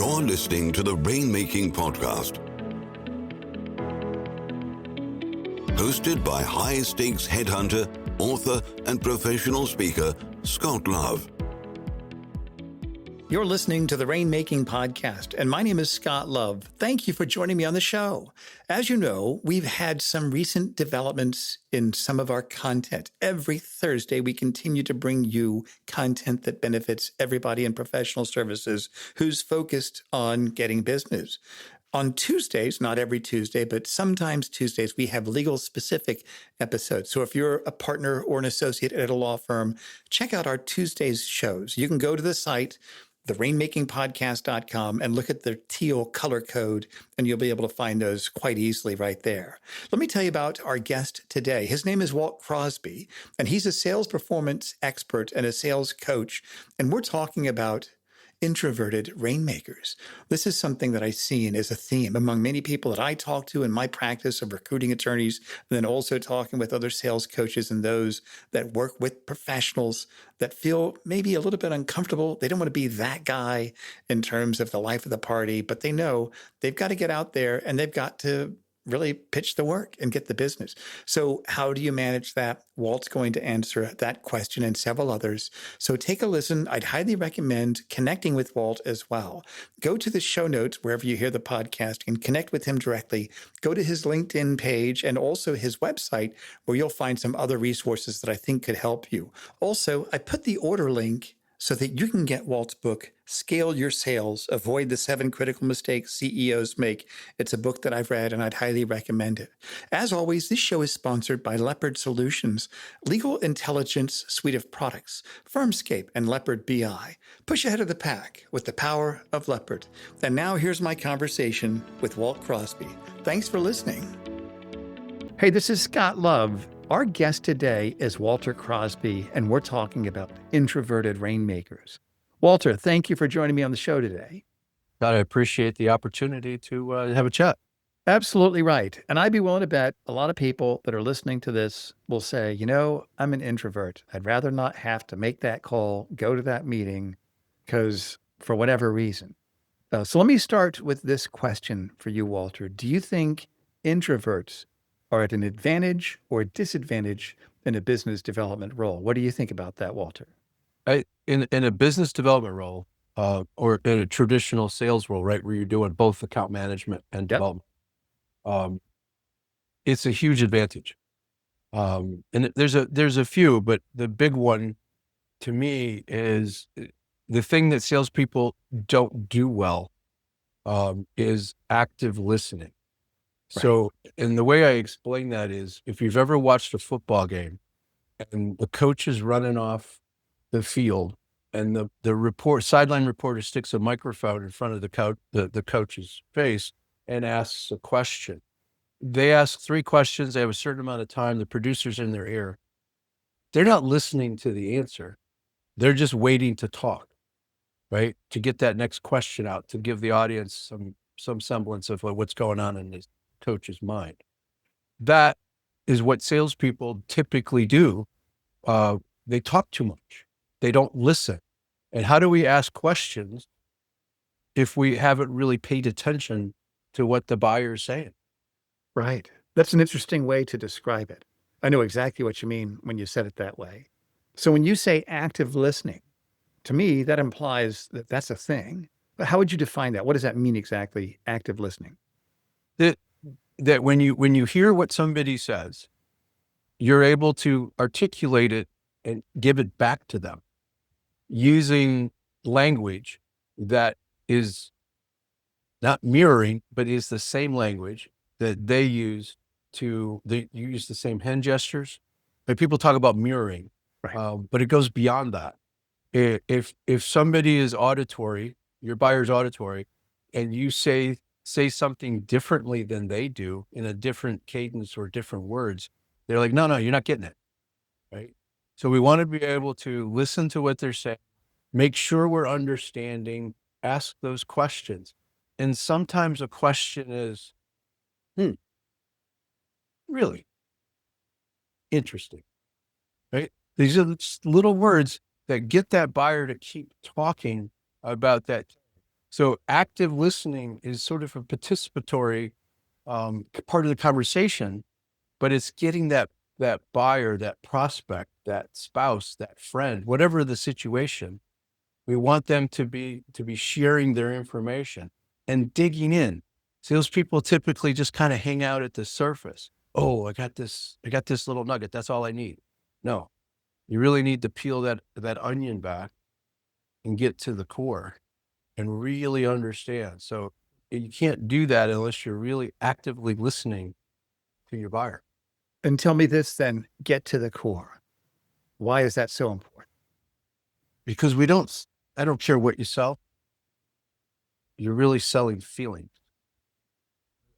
You're listening to the Rainmaking Podcast, hosted by high-stakes headhunter, author, and professional speaker, Scott Love. You're listening to the Rainmaking Podcast, and my name is Scott Love. Thank you for joining me on the show. As you know, we've had some recent developments in some of our content. Every Thursday, we continue to bring you content that benefits everybody in professional services who's focused on getting business. On Tuesdays, not every Tuesday, but sometimes Tuesdays, we have legal-specific episodes. So if you're a partner or an associate at a law firm, check out our Tuesdays shows. You can go to the site, therainmakingpodcast.com, and look at the teal color code, and you'll be able to find those quite easily right there. Let me tell you about our guest today. His name is Walt Crosby, and he's a sales performance expert and a sales coach, and we're talking about introverted rainmakers. This is something that I see as a theme among many people that I talk to in my practice of recruiting attorneys, and then also talking with other sales coaches and those that work with professionals that feel maybe a little bit uncomfortable. They don't want to be that guy in terms of the life of the party, but they know they've got to get out there and they've got to really pitch the work and get the business. So how do you manage that? Walt's going to answer that question and several others. So take a listen. I'd highly recommend connecting with Walt as well. Go to the show notes wherever you hear the podcast and connect with him directly. Go to his LinkedIn page and also his website where you'll find some other resources that I think could help you. Also, I put the order link so that you can get Walt's book, Scale Your Sales, Avoid the 7 Critical Mistakes CEOs Make. It's a book that I've read and I'd highly recommend it. As always, this show is sponsored by Leopard Solutions, legal intelligence suite of products, Firmscape and Leopard BI. Push ahead of the pack with the power of Leopard. And now here's my conversation with Walt Crosby. Thanks for listening. Hey, this is Scott Love. Our guest today is Walter Crosby, and we're talking about introverted rainmakers. Walter, thank you for joining me on the show today. God, I appreciate the opportunity to have a chat. Absolutely right. And I'd be willing to bet a lot of people that are listening to this will say, you know, I'm an introvert. I'd rather not have to make that call, go to that meeting, because for whatever reason. So let me start with this question for you, Walter. Do you think introverts are at an advantage or disadvantage in a business development role? What do you think about that, Walter? In a business development role, or in a traditional sales role, right, where you're doing both account management and development, it's a huge advantage. And there's a few, but the big one to me is the thing that salespeople don't do well is active listening. Right. So, and the way I explain that is, if you've ever watched a football game and the coach is running off the field and the sideline reporter sticks a microphone in front of the coach's face and asks a question. They ask 3 questions. They have a certain amount of time. The producer's in their ear. They're not listening to the answer. They're just waiting to talk, right? To get that next question out, to give the audience some semblance of what's going on in this coach's mind. That is what salespeople typically do. They talk too much. They don't listen. And how do we ask questions if we haven't really paid attention to what the buyer is saying? Right. That's an interesting way to describe it. I know exactly what you mean when you said it that way. So when you say active listening, to me, that implies that that's a thing. But how would you define that? What does that mean exactly, active listening? That when you hear what somebody says, you're able to articulate it and give it back to them using language that is not mirroring, but is the same language that they use you use the same hand gestures. Like, people talk about mirroring, right. But it goes beyond that. If somebody is auditory, your buyer's auditory, and you say something differently than they do in a different cadence or different words, they're like, no, you're not getting it, right? So we want to be able to listen to what they're saying, make sure we're understanding, ask those questions. And sometimes a question is, really interesting, right? These are just little words that get that buyer to keep talking about that. So active listening is sort of a participatory part of the conversation, but it's getting that buyer, that prospect, that spouse, that friend, whatever the situation. We want them to be sharing their information and digging in. Salespeople typically just kind of hang out at the surface. Oh, I got this little nugget. That's all I need. No, you really need to peel that onion back and get to the core and really understand. So you can't do that unless you're really actively listening to your buyer. And tell me this then, get to the core. Why is that so important? Because I don't care what you sell. You're really selling feelings.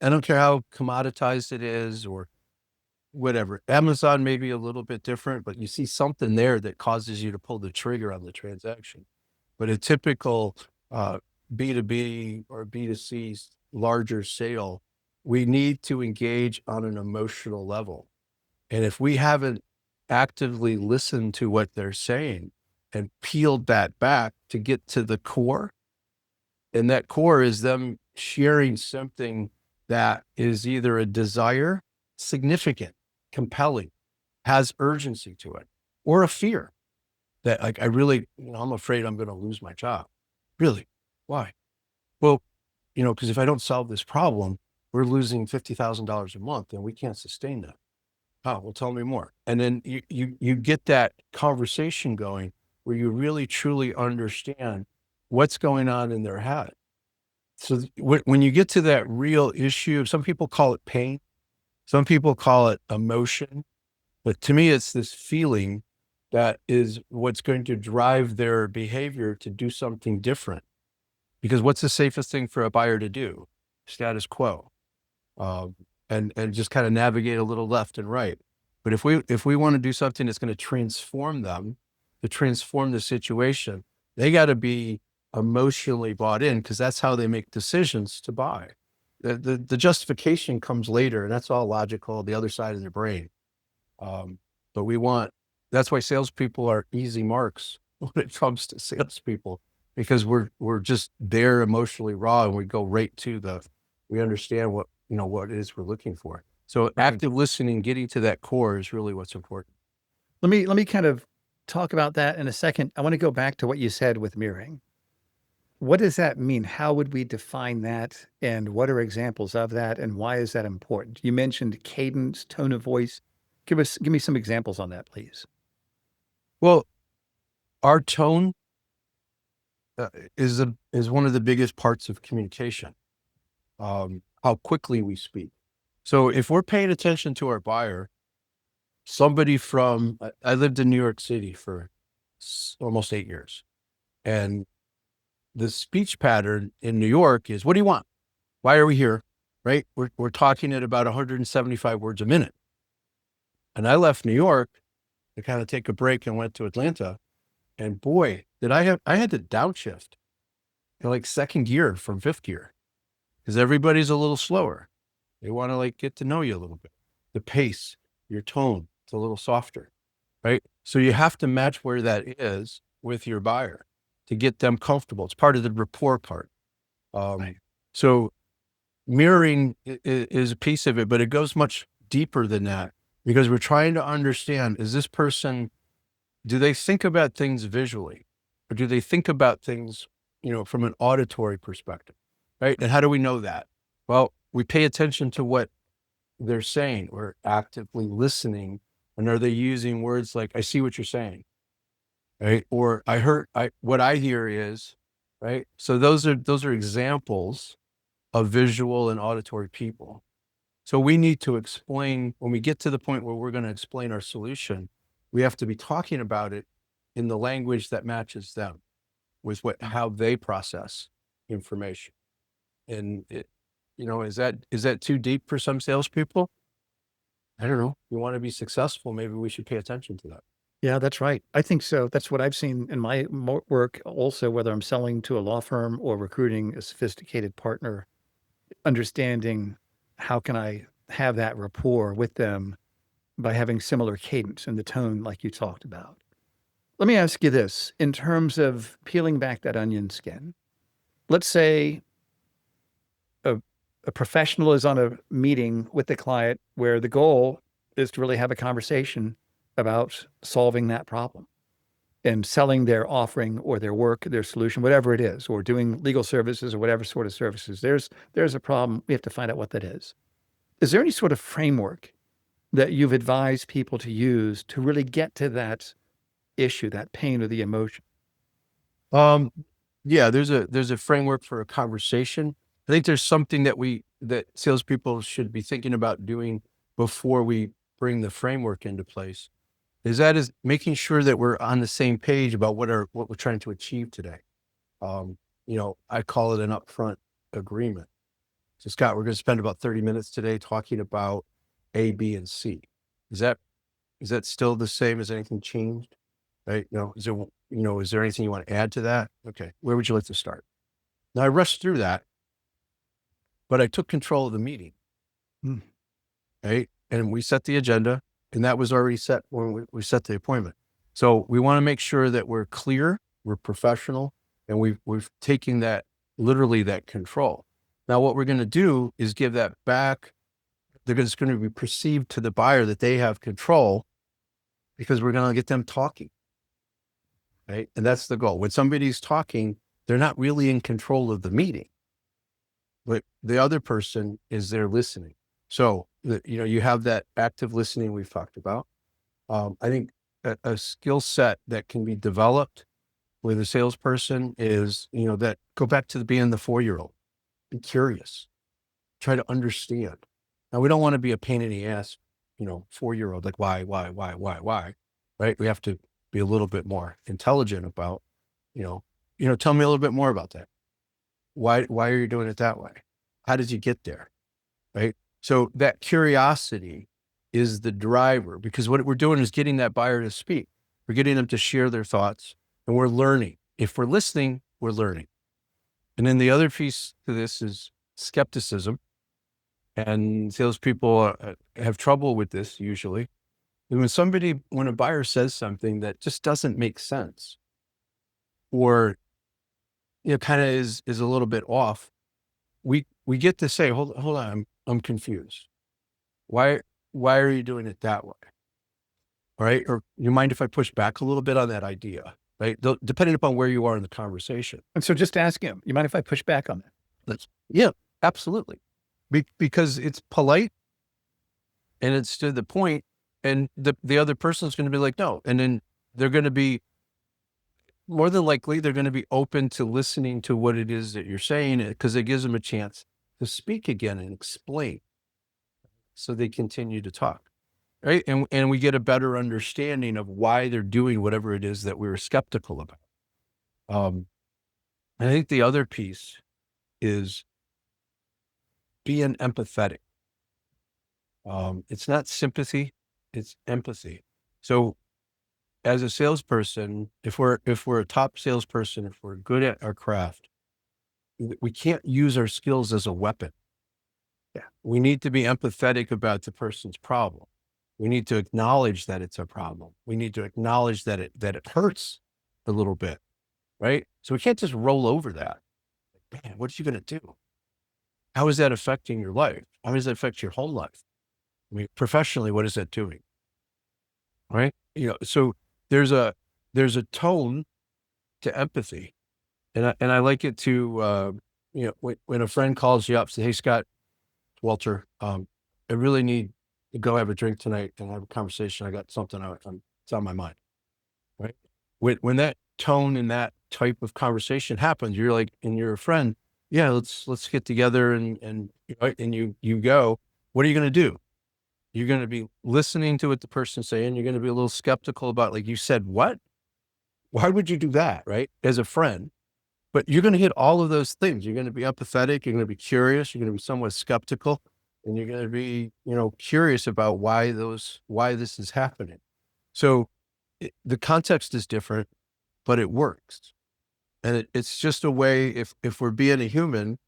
I don't care how commoditized it is or whatever. Amazon may be a little bit different, but you see something there that causes you to pull the trigger on the transaction. But a typical B2B or B2C larger sale, we need to engage on an emotional level. And if we haven't actively listened to what they're saying and peeled that back to get to the core, and that core is them sharing something that is either a desire, significant, compelling, has urgency to it, or a fear that like, I'm afraid I'm going to lose my job. Really? Why? Well, because if I don't solve this problem, we're losing $50,000 a month and we can't sustain that. Oh, well, tell me more. And then you get that conversation going where you really truly understand what's going on in their head. So when you get to that real issue, some people call it pain, some people call it emotion, but to me, it's this feeling that is what's going to drive their behavior to do something different. Because what's the safest thing for a buyer to do? Status quo, and just kind of navigate a little left and right. But if we want to do something that's going to transform them, to transform the situation, they got to be emotionally bought in, because that's how they make decisions to buy. The justification comes later, and that's all logical, the other side of their brain. But that's why salespeople are easy marks when it comes to salespeople, because we're just there emotionally raw, and we go right to we understand what it is we're looking for. So active listening, getting to that core is really what's important. Let me kind of talk about that in a second. I want to go back to what you said with mirroring. What does that mean? How would we define that? And what are examples of that? And why is that important? You mentioned cadence, tone of voice. Give me some examples on that, please. Well, our tone is one of the biggest parts of communication. How quickly we speak. So if we're paying attention to our buyer, I lived in New York City for almost 8 years, and the speech pattern in New York is, what do you want? Why are we here? Right? We're talking at about 175 words a minute. And I left New York to kind of take a break and went to Atlanta. And boy, I had to downshift like second gear from fifth gear, because everybody's a little slower. They want to get to know you a little bit. The pace, your tone, it's a little softer, right? So you have to match where that is with your buyer to get them comfortable. It's part of the rapport part. Right. So mirroring is a piece of it, but it goes much deeper than that, because we're trying to understand, is this person, do they think about things visually, or do they think about things, from an auditory perspective, right? And how do we know that? Well, we pay attention to what they're saying. We're actively listening. And are they using words like, I see what you're saying, right? Or what I hear is, right? So those are examples of visual and auditory people. So we need to explain, when we get to the point where we're going to explain our solution, we have to be talking about it in the language that matches them with how they process information. And is that too deep for some salespeople? I don't know. If you want to be successful, maybe we should pay attention to that. Yeah, that's right. I think so. That's what I've seen in my work also, whether I'm selling to a law firm or recruiting a sophisticated partner, understanding how can I have that rapport with them by having similar cadence and the tone like you talked about. Let me ask you this, in terms of peeling back that onion skin, let's say a professional is on a meeting with the client where the goal is to really have a conversation about solving that problem and selling their offering or their work, their solution, whatever it is, or doing legal services or whatever sort of services. There's a problem. We have to find out what that is. Is there any sort of framework that you've advised people to use to really get to that issue, that pain or the emotion? Yeah, there's a framework for a conversation. I think there's something that salespeople should be thinking about doing before we bring the framework into place. Is making sure that we're on the same page about what we're trying to achieve today. I call it an upfront agreement. So Scott, we're going to spend about 30 minutes today talking about A, B, and C. Is that still the same? Has anything changed? Right? Is there anything you want to add to that? Okay. Where would you like to start? Now I rushed through that, but I took control of the meeting. Right? And we set the agenda, and that was already set when we set the appointment. So we want to make sure that we're clear, we're professional, and we've taken that, literally that control. Now what we're going to do is give that back. It's going to be perceived to the buyer that they have control because we're going to get them talking. Right? And that's the goal. When somebody's talking, they're not really in control of the meeting, but the other person is there listening. So, you have that active listening we've talked about. I think a skill set that can be developed with a salesperson is, that go back to being the 4-year-old. Be curious. Try to understand. Now, we don't want to be a pain in the ass, 4-year-old, like why, right? We have to be a little bit more intelligent about, tell me a little bit more about that. Why are you doing it that way? How did you get there? Right? So that curiosity is the driver, because what we're doing is getting that buyer to speak. We're getting them to share their thoughts, and we're learning. If we're listening, we're learning. And then the other piece to this is skepticism. And salespeople have trouble with this usually. And when a buyer says something that just doesn't make sense, or kind of is a little bit off, we get to say, hold on, I'm confused. Why are you doing it that way? All right. Or you mind if I push back a little bit on that idea? Right. Depending upon where you are in the conversation. And so just ask him, you mind if I push back on that? Yeah, absolutely. Because it's polite and it's to the point, and the other person's going to be like, no. And then they're going to be, more than likely, they're going to be open to listening to what it is that you're saying, because it gives them a chance to speak again and explain. So they continue to talk, right? And we get a better understanding of why they're doing whatever it is that we were skeptical about. I think the other piece is being empathetic. It's not sympathy, it's empathy. So as a salesperson, if we're a top salesperson, if we're good at our craft, we can't use our skills as a weapon. Yeah. We need to be empathetic about the person's problem. We need to acknowledge that it's a problem. We need to acknowledge that it hurts a little bit, right? So we can't just roll over that. Man, what are you going to do? How is that affecting your life? How does that affect your whole life? I mean, professionally, what is that doing? Right? So there's a tone to empathy, and I like it to, when a friend calls you up, say, hey, Scott, Walter, I really need to go have a drink tonight and have a conversation. I got something it's on my mind, right? When that tone and that type of conversation happens, you're like, and you're a friend, yeah, let's get together and you go, what are you going to do? You're going to be listening to what the person's saying. You're going to be a little skeptical about, like, you said, what? Why would you do that? Right? As a friend. But you're going to hit all of those things. You're going to be empathetic. You're going to be curious. You're going to be somewhat skeptical, and you're going to be, curious about why this is happening. So the context is different, but it works. And it's just a way, if we're being a human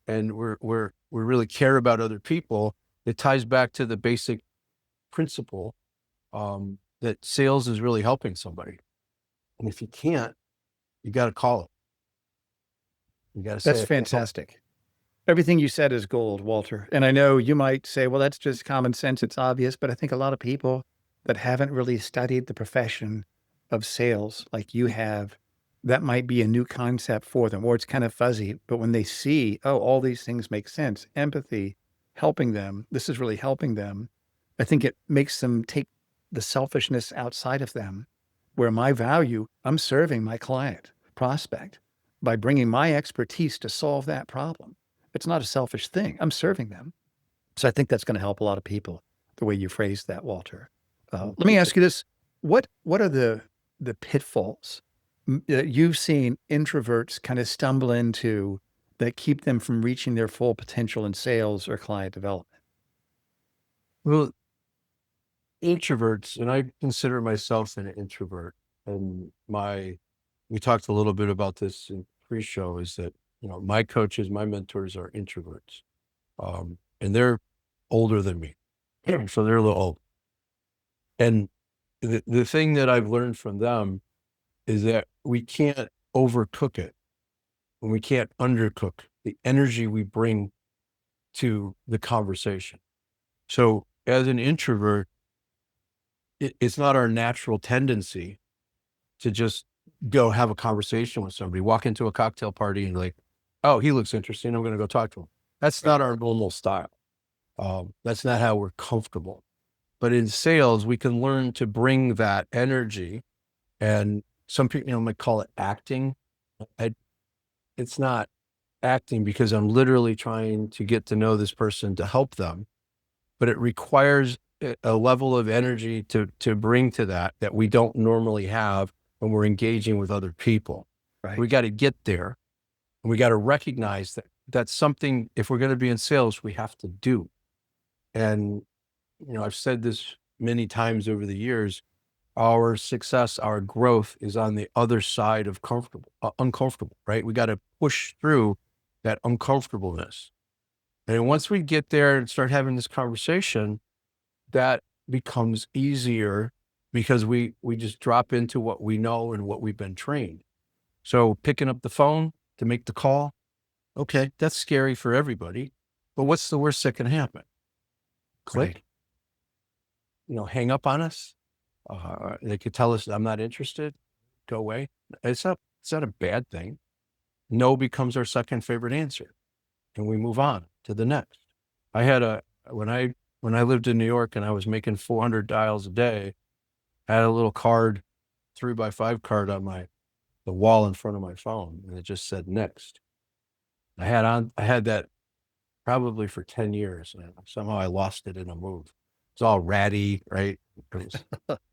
and we really care about other people, it ties back to the basic principle that sales is really helping somebody. And if you can't, you got to call it. You got to say That's it. fantastic. Everything you said is gold, Walter. And I know you might say, well, that's just common sense. It's obvious. But I think a lot of people that haven't really studied the profession of sales like you have, that might be a new concept for them, or it's kind of fuzzy. But when they see, oh, all these things make sense, empathy, helping them, this is really helping them, I think it makes them take the selfishness outside of them, where my value, I'm serving my client, prospect, by bringing my expertise to solve that problem. It's not a selfish thing. I'm serving them. So I think that's going to help a lot of people, the way you phrased that, Walter. Let me ask you this. What are the pitfalls that you've seen introverts kind of stumble into that keep them from reaching their full potential in sales or client development? Well, introverts, and I consider myself an introvert, and we talked a little bit about this in pre-show, is that, my coaches, my mentors are introverts. And they're older than me. So they're a little old. And the thing that I've learned from them is that we can't overcook it and we can't undercook the energy we bring to the conversation. So as an introvert, it's not our natural tendency to just go have a conversation with somebody, walk into a cocktail party and like, oh, he looks interesting, I'm going to go talk to him. That's not our normal style. That's not how we're comfortable. But in sales, we can learn to bring that energy, and some people, might call it acting. It's not acting, because I'm literally trying to get to know this person to help them, but it requires a level of energy to bring to that we don't normally have when we're engaging with other people. Right. We got to get there, and we got to recognize that that's something, if we're going to be in sales, we have to do. And, I've said this many times over the years, our success, our growth is on the other side of uncomfortable, right? We got to push through that uncomfortableness. And once we get there and start having this conversation, that becomes easier, because we just drop into what we know and what we've been trained. So picking up the phone to make the call, okay, that's scary for everybody, but what's the worst that can happen? Click. Right. Hang up on us. They could tell us, I'm not interested, go away. It's not a bad thing. No becomes our second favorite answer, and we move on to the next. I had when I lived in New York and I was making 400 dials a day, I had a little card, 3x5 card on the wall in front of my phone, and it just said next. I had that probably for 10 years, and somehow I lost it in a move. It's all ratty, right?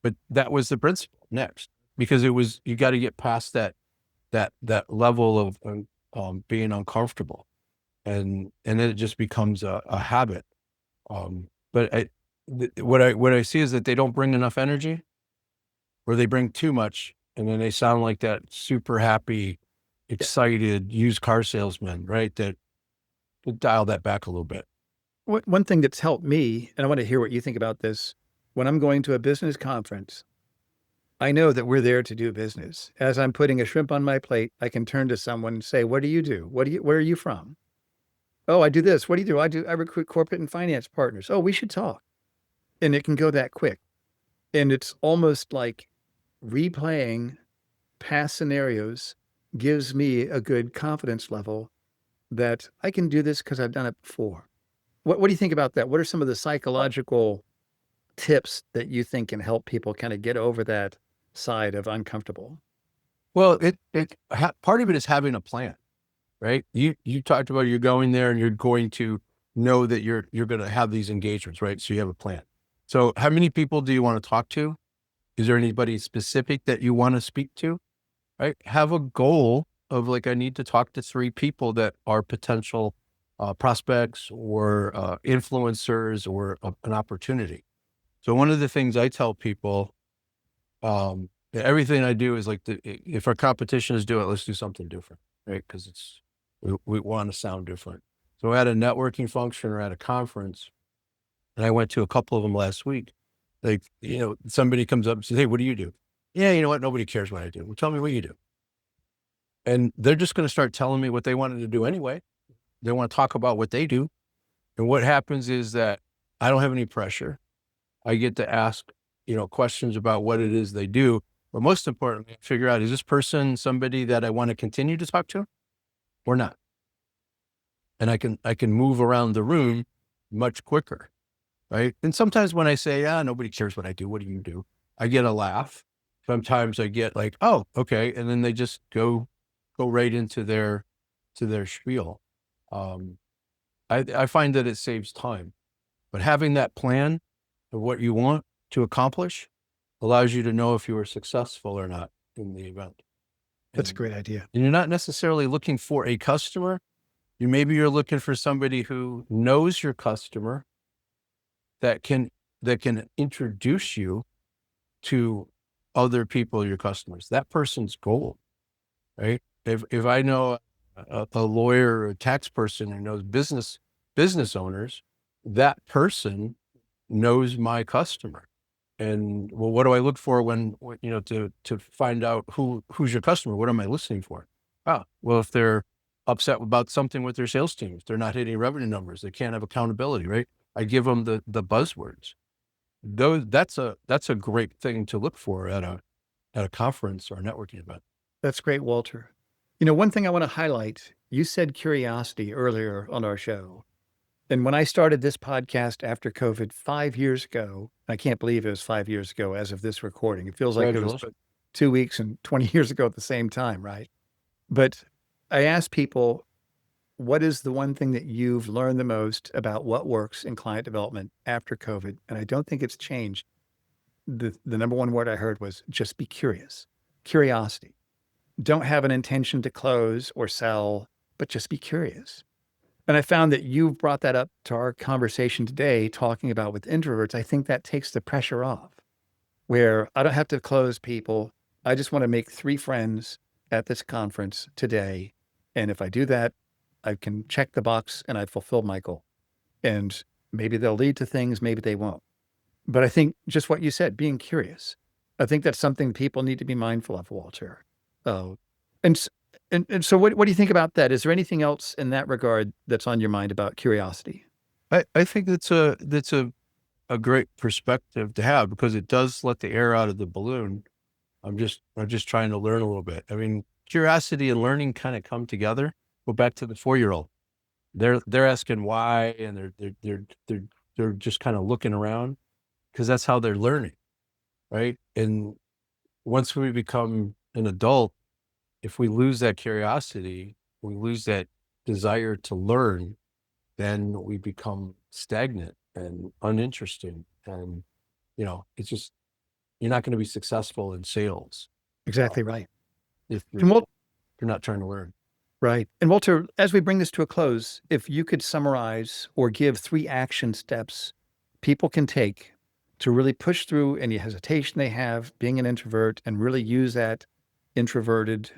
But that was the principle, next, because you got to get past that level of being uncomfortable, and then it just becomes a habit. But what I see is that they don't bring enough energy, or they bring too much, and then they sound like that super happy, excited used car salesman, right? That dial that back a little bit. One thing that's helped me, and I want to hear what you think about this, when I'm going to a business conference, I know that we're there to do business. As I'm putting a shrimp on my plate, I can turn to someone and say, what do you do? Where are you from? Oh, I do this. What do you do? I recruit corporate and finance partners. Oh, we should talk. And it can go that quick. And it's almost like replaying past scenarios gives me a good confidence level that I can do this because I've done it before. What do you think about that? What are some of the psychological tips that you think can help people kind of get over that side of uncomfortable? Well, part of it is having a plan, right? You talked about, you're going there and you're going to know that you're going to have these engagements, right? So you have a plan. So how many people do you want to talk to? Is there anybody specific that you want to speak to, right? Have a goal of, like, I need to talk to 3 people that are potential prospects or influencers or an opportunity. So one of the things I tell people, that everything I do is like, if our competitions do it, let's do something different, right? Because we want to sound different. So at a networking function or at a conference, and I went to a couple of them last week, like, somebody comes up and says, hey, what do you do? Yeah, you know what? Nobody cares what I do. Well, tell me what you do. And they're just going to start telling me what they wanted to do anyway. They want to talk about what they do. And what happens is that I don't have any pressure. I get to ask, questions about what it is they do. But most importantly, figure out, is this person somebody that I want to continue to talk to or not? And I can move around the room much quicker, right? And sometimes when I say, nobody cares what I do, what do you do? I get a laugh. Sometimes I get like, oh, okay. And then they just go right into their spiel. I find that it saves time, but having that plan of what you want to accomplish allows you to know if you were successful or not in the event. That's a great idea. And you're not necessarily looking for a customer. Maybe you're looking for somebody who knows your customer that can introduce you to other people, your customers. That person's gold, right? If I know a lawyer or a tax person who knows business owners, that person knows my customer. And well, what do I look for when to find out who's your customer? What am I listening for? Well, if they're upset about something with their sales team, if they're not hitting revenue numbers, they can't have accountability, right? I give them the buzzwords. That's a great thing to look for at a conference or a networking event. That's great, Walter. One thing I want to highlight, you said curiosity earlier on our show. And when I started this podcast after COVID 5 years ago, I can't believe it was 5 years ago as of this recording. It feels like it was 2 weeks and 20 years ago at the same time, right? But I asked people, what is the one thing that you've learned the most about what works in client development after COVID? And I don't think it's changed. The number one word I heard was just be curious. Curiosity. Don't have an intention to close or sell, but just be curious. And I found that you've brought that up to our conversation today, talking about with introverts. I think that takes the pressure off, where I don't have to close people. I just want to make 3 friends at this conference today. And if I do that, I can check the box and I fulfilled my goal. And maybe they'll lead to things, maybe they won't. But I think just what you said, being curious, I think that's something people need to be mindful of, Walter. And so what do you think about that? Is there anything else in that regard that's on your mind about curiosity? I think that's a great perspective to have, because it does let the air out of the balloon. I'm just trying to learn a little bit. I mean, curiosity and learning kind of come together. Go back to the 4-year-old. They're asking why, and they're just kind of looking around, because that's how they're learning, right? And once we become an adult, if we lose that curiosity, we lose that desire to learn, then we become stagnant and uninteresting. And, it's just, you're not going to be successful in sales. Exactly right. If you're not trying to learn. Right. And Walter, as we bring this to a close, if you could summarize or give 3 action steps people can take to really push through any hesitation they have being an introvert and really use that introverted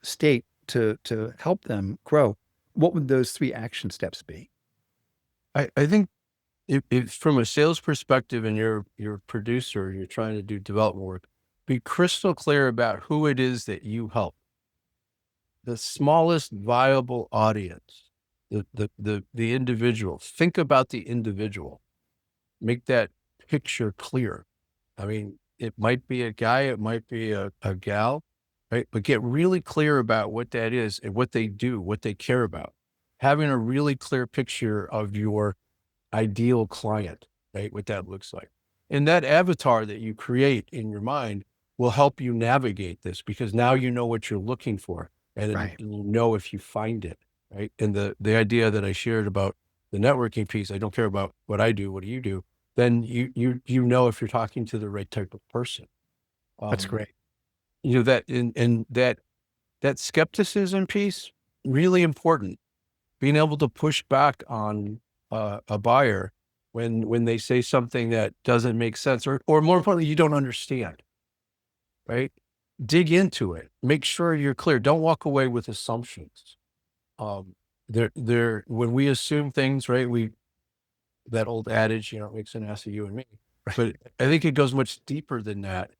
state to help them grow, what would those 3 action steps be? I think if from a sales perspective and you're a producer, you're trying to do development work, be crystal clear about who it is that you help. The smallest viable audience, the individual. Think about the individual. Make that picture clear. I mean, it might be a guy, it might be a gal, right? But get really clear about what that is and what they do, what they care about. Having a really clear picture of your ideal client, right? What that looks like. And that avatar that you create in your mind will help you navigate this, because now you know what you're looking for, and Right. you know if you find it, right? And the idea that I shared about the networking piece, I don't care about what I do, what do you do? Then you know if you're talking to the right type of person. That's great. That and that skepticism piece, really important. Being able to push back on a buyer when they say something that doesn't make sense, or more importantly, you don't understand, right? Dig into it. Make sure you're clear. Don't walk away with assumptions. When we assume things, right? That old adage, it makes an ass of you and me. Right. But I think it goes much deeper than that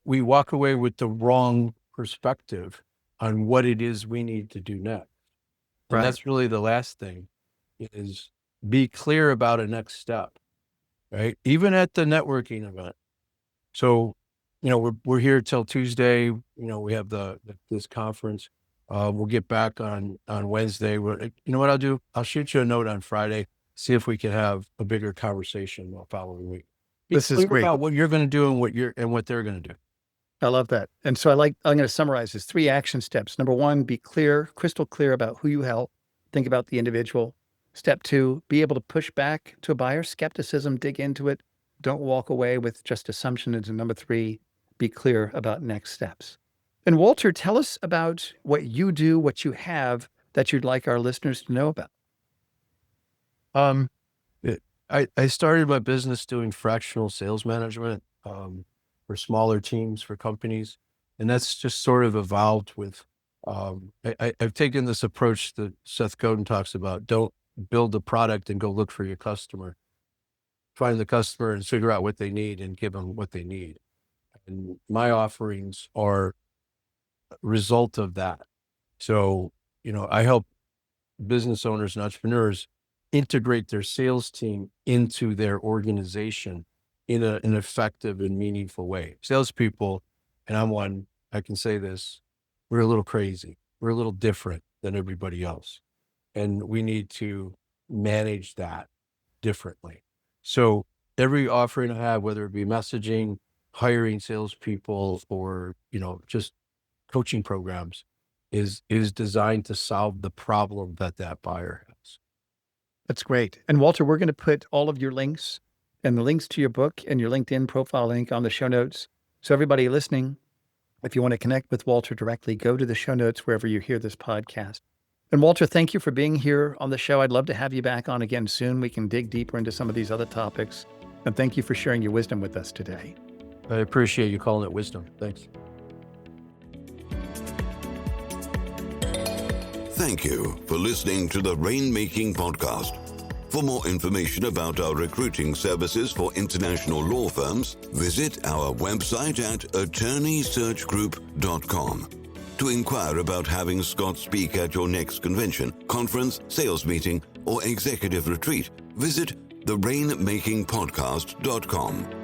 we walk away with the wrong perspective on what it is we need to do next. And Right. that's really the last thing, is be clear about a next step, right? Even at the networking event. So, we're here till Tuesday. We have this conference. We'll get back on Wednesday. You know what I'll do? I'll shoot you a note on Friday, see if we can have a bigger conversation the following week. This is great. About what you're going to do and what they're going to do. I love that. And so I'm going to summarize this 3 action steps. Number 1, be clear, crystal clear about who you help. Think about the individual. Step 2, be able to push back to a buyer. Skepticism, dig into it. Don't walk away with just assumptions. And number 3, be clear about next steps. And Walter, tell us about what you do, what you have that you'd like our listeners to know about. I started my business doing fractional sales management for smaller teams, for companies. And that's just sort of evolved with, I've taken this approach that Seth Godin talks about. Don't build a product and go look for your customer. Find the customer and figure out what they need and give them what they need. And my offerings are a result of that. So, I help business owners and entrepreneurs integrate their sales team into their organization in an effective and meaningful way. Salespeople, and I'm one, I can say this, we're a little crazy. We're a little different than everybody else. And we need to manage that differently. So every offering I have, whether it be messaging, hiring salespeople, or, just coaching programs, is designed to solve the problem that buyer has. That's great. And Walter, we're going to put all of your links and the links to your book and your LinkedIn profile link on the show notes. So everybody listening, if you want to connect with Walter directly, go to the show notes wherever you hear this podcast. And Walter, thank you for being here on the show. I'd love to have you back on again soon. We can dig deeper into some of these other topics. And thank you for sharing your wisdom with us today. I appreciate you calling it wisdom. Thanks. Thank you for listening to the Rainmaking Podcast. For more information about our recruiting services for international law firms, visit our website at attorneysearchgroup.com. To inquire about having Scott speak at your next convention, conference, sales meeting, or executive retreat, visit therainmakingpodcast.com.